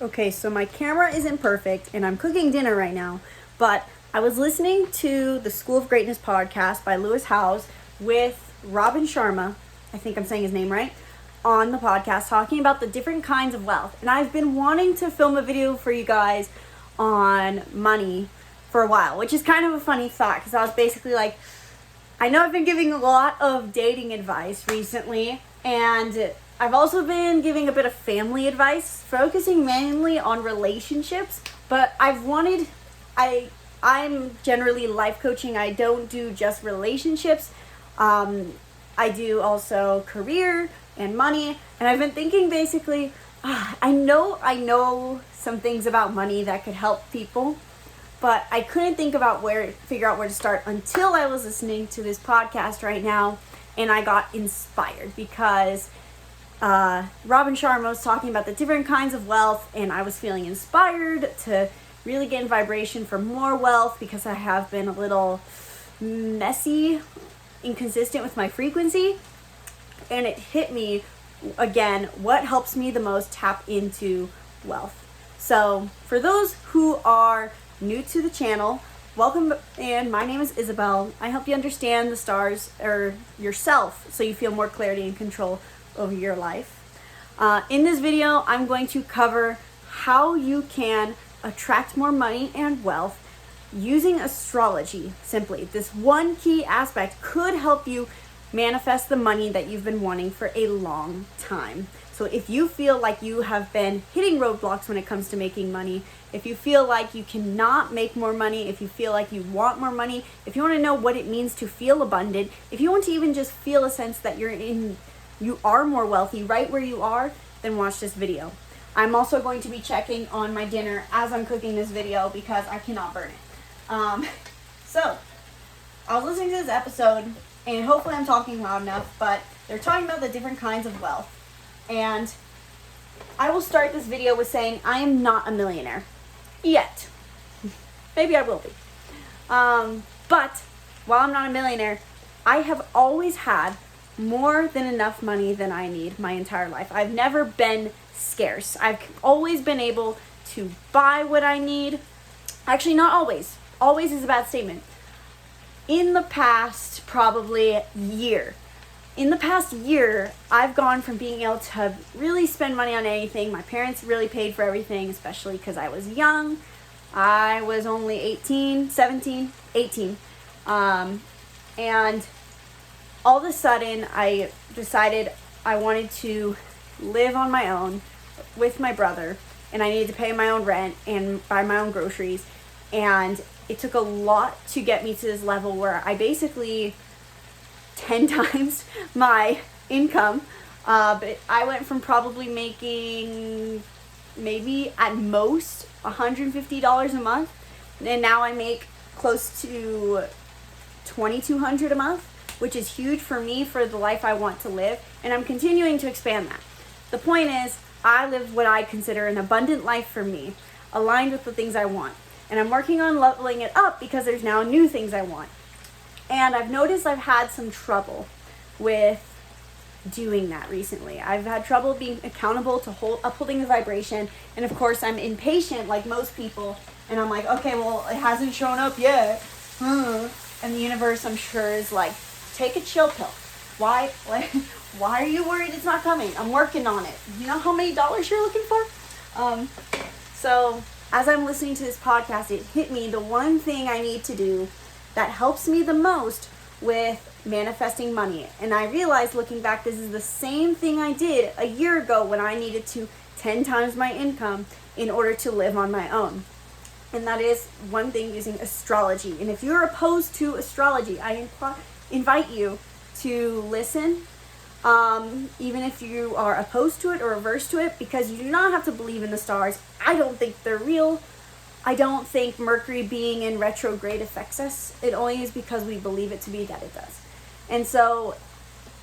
Okay, so my camera isn't perfect and I'm cooking dinner right now, but I was listening to the School of Greatness podcast by Lewis Howes with Robin Sharma, I think I'm saying his name right, on the podcast talking about the different kinds of wealth. And I've been wanting to film a video for you guys on money for a while, which is kind of a funny thought because I was basically like, I know I've been giving a lot of dating advice recently, and I've also been giving a bit of family advice, focusing mainly on relationships, but I'm generally life coaching. I don't do just relationships. I do also career and money, and I've been thinking basically, I know some things about money that could help people, but I couldn't figure out where to start until I was listening to this podcast right now, and I got inspired because Robin Sharma was talking about the different kinds of wealth, and I was feeling inspired to really get in vibration for more wealth because I have been a little messy, inconsistent with my frequency, and it hit me again, what helps me the most tap into wealth. So for those who are new to the channel, welcome, and my name is Isabelle. I help you understand the stars or yourself so you feel more clarity and control over your life. In this video, I'm going to cover how you can attract more money and wealth using astrology. Simply, this one key aspect could help you manifest the money that you've been wanting for a long time. So if you feel like you have been hitting roadblocks when it comes to making money, if you feel like you cannot make more money, if you feel like you want more money, if you want to know what it means to feel abundant, if you want to even just feel a sense that you are more wealthy right where you are, then watch this video. I'm also going to be checking on my dinner as I'm cooking this video because I cannot burn it. So I was listening to this episode, and hopefully I'm talking loud enough, but they're talking about the different kinds of wealth. And I will start this video with saying I am not a millionaire yet. Maybe I will be. But while I'm not a millionaire, I have always had more than enough money than I need my entire life. I've never been scarce. I've always been able to buy what I need. Actually, not always. Always is a bad statement. In the past, probably year. In the past year, I've gone from being able to really spend money on anything. My parents really paid for everything, especially because I was young. I was only 18. And all of a sudden, I decided I wanted to live on my own with my brother, and I needed to pay my own rent and buy my own groceries. And it took a lot to get me to this level where I basically 10 times my income. But I went from probably making maybe at most $150 a month, and now I make close to $2,200 a month, which is huge for me for the life I want to live, and I'm continuing to expand that. The point is, I live what I consider an abundant life for me, aligned with the things I want. And I'm working on leveling it up because there's now new things I want. And I've noticed I've had some trouble with doing that recently. I've had trouble being accountable to upholding the vibration. And of course, I'm impatient like most people. And I'm like, okay, well, it hasn't shown up yet. And the universe, I'm sure, is like, take a chill pill. Why are you worried it's not coming? I'm working on it. You know how many dollars you're looking for? So as I'm listening to this podcast, it hit me the one thing I need to do that helps me the most with manifesting money. And I realized looking back, this is the same thing I did a year ago when I needed to 10 times my income in order to live on my own. And that is one thing, using astrology. And if you're opposed to astrology, I invite you to listen, even if you are opposed to it or averse to it, because you do not have to believe in the stars. I don't think they're real. I don't think Mercury being in retrograde affects us. It only is because we believe it to be that it does. And so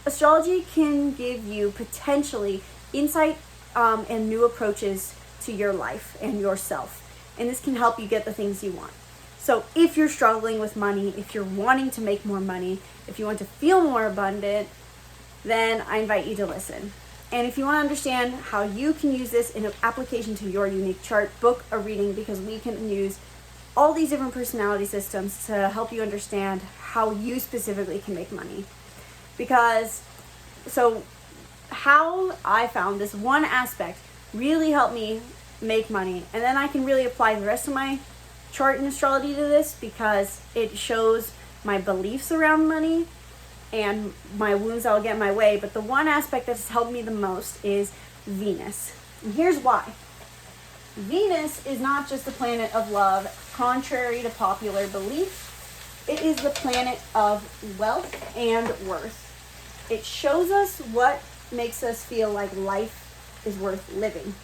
astrology can give you potentially insight and new approaches to your life and yourself. And this can help you get the things you want. So if you're struggling with money, if you're wanting to make more money, if you want to feel more abundant, then I invite you to listen. And if you want to understand how you can use this in an application to your unique chart, book a reading, because we can use all these different personality systems to help you understand how you specifically can make money. Because, so how I found this one aspect really helped me make money, and then I can really apply the rest of my chart and astrology to this, because it shows my beliefs around money and my wounds I'll get in my way. But the one aspect that's helped me the most is Venus. And here's why. Venus is not just the planet of love, contrary to popular belief. It is the planet of wealth and worth. It shows us what makes us feel like life is worth living.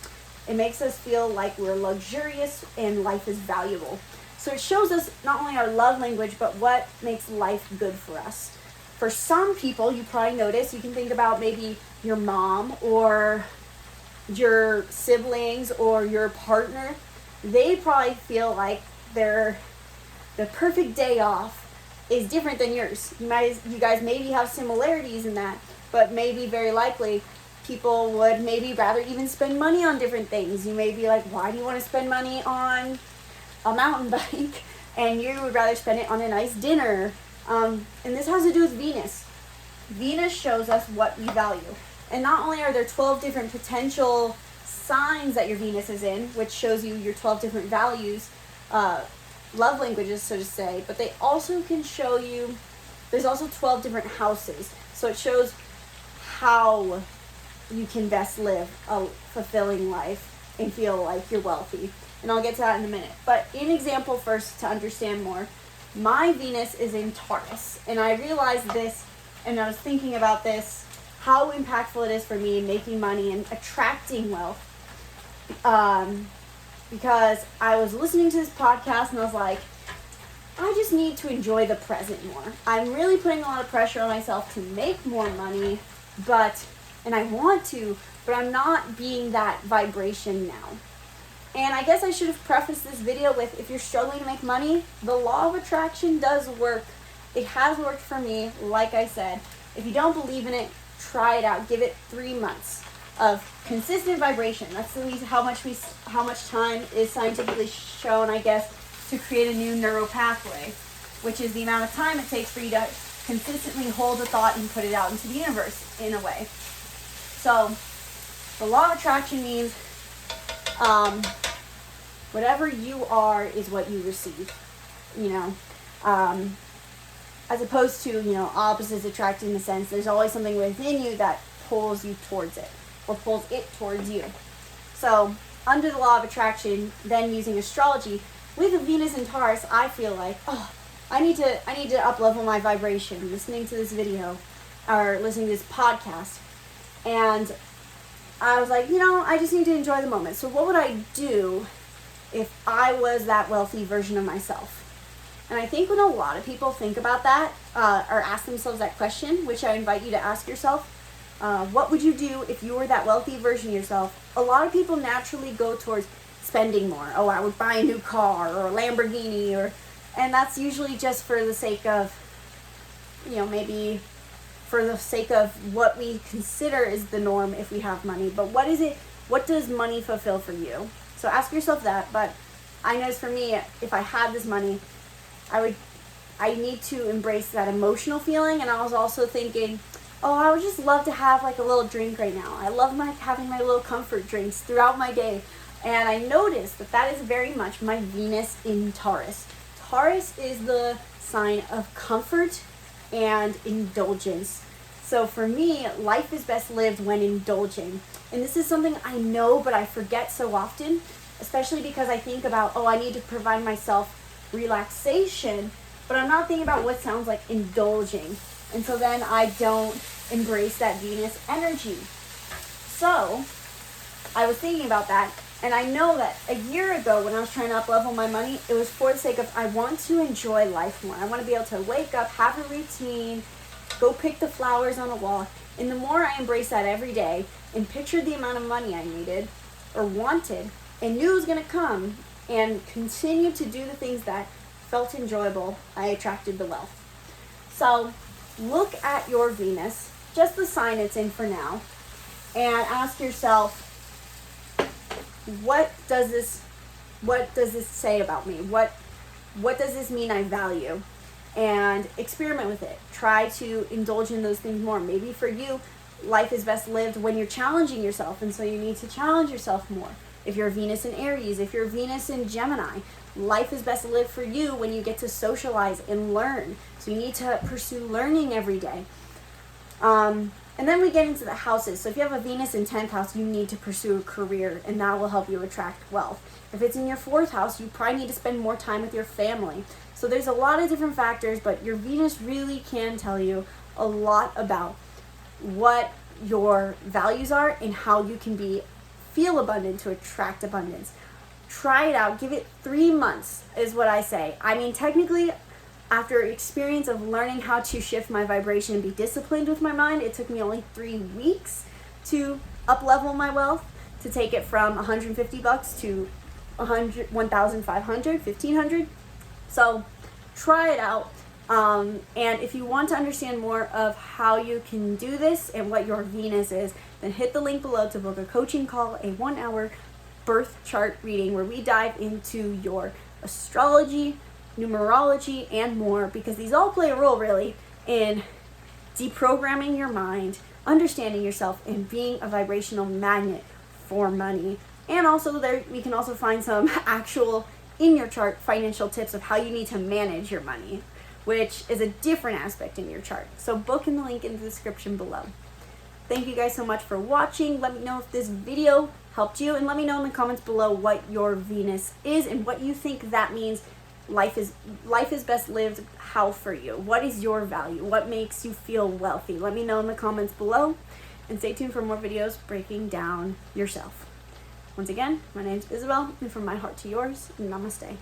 It makes us feel like we're luxurious and life is valuable. So it shows us not only our love language, but what makes life good for us. For some people, you probably notice, you can think about maybe your mom or your siblings or your partner. They probably feel like the perfect day off is different than yours. You guys maybe have similarities in that, but maybe very likely people would maybe rather even spend money on different things. You may be like, why do you want to spend money on a mountain bike? And you would rather spend it on a nice dinner. And this has to do with Venus. Venus shows us what we value. And not only are there 12 different potential signs that your Venus is in, which shows you your 12 different values, love languages, so to say, but they also can show you, there's also 12 different houses. So it shows how you can best live a fulfilling life and feel like you're wealthy. And I'll get to that in a minute. But in example first, to understand more, my Venus is in Taurus. And I realized this, and I was thinking about this, how impactful it is for me in making money and attracting wealth. Because I was listening to this podcast and I was like, I just need to enjoy the present more. I'm really putting a lot of pressure on myself to make more money, and I want to, but I'm not being that vibration now. And I guess I should have prefaced this video with, if you're struggling to make money, the law of attraction does work. It has worked for me, like I said. If you don't believe in it, try it out. Give it 3 months of consistent vibration. That's at least how much time is scientifically shown, I guess, to create a new neural pathway, which is the amount of time it takes for you to consistently hold a thought and put it out into the universe in a way. So the law of attraction means whatever you are is what you receive, as opposed to, opposites attract, in the sense there's always something within you that pulls you towards it or pulls it towards you. So under the law of attraction, then using astrology with Venus and Taurus, I feel like, I need to up-level my vibration listening to this video or listening to this podcast. And I was like, I just need to enjoy the moment. So what would I do if I was that wealthy version of myself? And I think when a lot of people think about that, or ask themselves that question, which I invite you to ask yourself, what would you do if you were that wealthy version of yourself? A lot of people naturally go towards spending more. I would buy a new car or a Lamborghini, and that's usually just for the sake of, maybe for the sake of what we consider is the norm if we have money. But what does money fulfill for you? So ask yourself that. But I know for me, if I had this money, I need to embrace that emotional feeling. And I was also thinking, I would just love to have like a little drink right now. I love having my little comfort drinks throughout my day. And I noticed that is very much my Venus in Taurus. Taurus is the sign of comfort and indulgence. So for me, life is best lived when indulging. And this is something I know, but I forget so often, especially because I think about, I need to provide myself relaxation, but I'm not thinking about what sounds like indulging. And so then I don't embrace that Venus energy. So I was thinking about that. And I know that a year ago when I was trying to up-level my money, it was for the sake of, I want to enjoy life more. I want to be able to wake up, have a routine, go pick the flowers on a walk. And the more I embraced that every day and pictured the amount of money I needed or wanted and knew it was going to come and continued to do the things that felt enjoyable, I attracted the wealth. So look at your Venus, just the sign it's in for now. and ask yourself, what does this say about me? What does this mean I value? And experiment with it. Try to indulge in those things more. Maybe for you, life is best lived when you're challenging yourself, and so you need to challenge yourself more. If you're Venus in Aries, if you're Venus in Gemini, life is best lived for you when you get to socialize and learn. So you need to pursue learning every day. And then we get into the houses. So if you have a Venus in 10th house, you need to pursue a career, and that will help you attract wealth. If it's in your 4th house, you probably need to spend more time with your family. So there's a lot of different factors, but your Venus really can tell you a lot about what your values are and how you can feel abundant to attract abundance. Try it out. Give it 3 months is what I say. I mean, technically, after experience of learning how to shift my vibration and be disciplined with my mind, it took me only 3 weeks to up-level my wealth, to take it from $150 to $1,500, $1,500. So try it out. And if you want to understand more of how you can do this and what your Venus is, then hit the link below to book a coaching call, a 1-hour birth chart reading where we dive into your astrology, numerology, and more, because these all play a role really in deprogramming your mind, understanding yourself, and being a vibrational magnet for money. And also there we can also find some actual in your chart financial tips of how you need to manage your money, which is a different aspect in your chart. So book in the link in the description below. Thank you guys so much for watching. Let me know if this video helped you, and let me know in the comments below what your Venus is and what you think that means. Life is best lived how for you. What is your value? What makes you feel wealthy? Let me know in the comments below, and stay tuned for more videos breaking down yourself. Once again, my name is Isabelle, and from my heart to yours, namaste.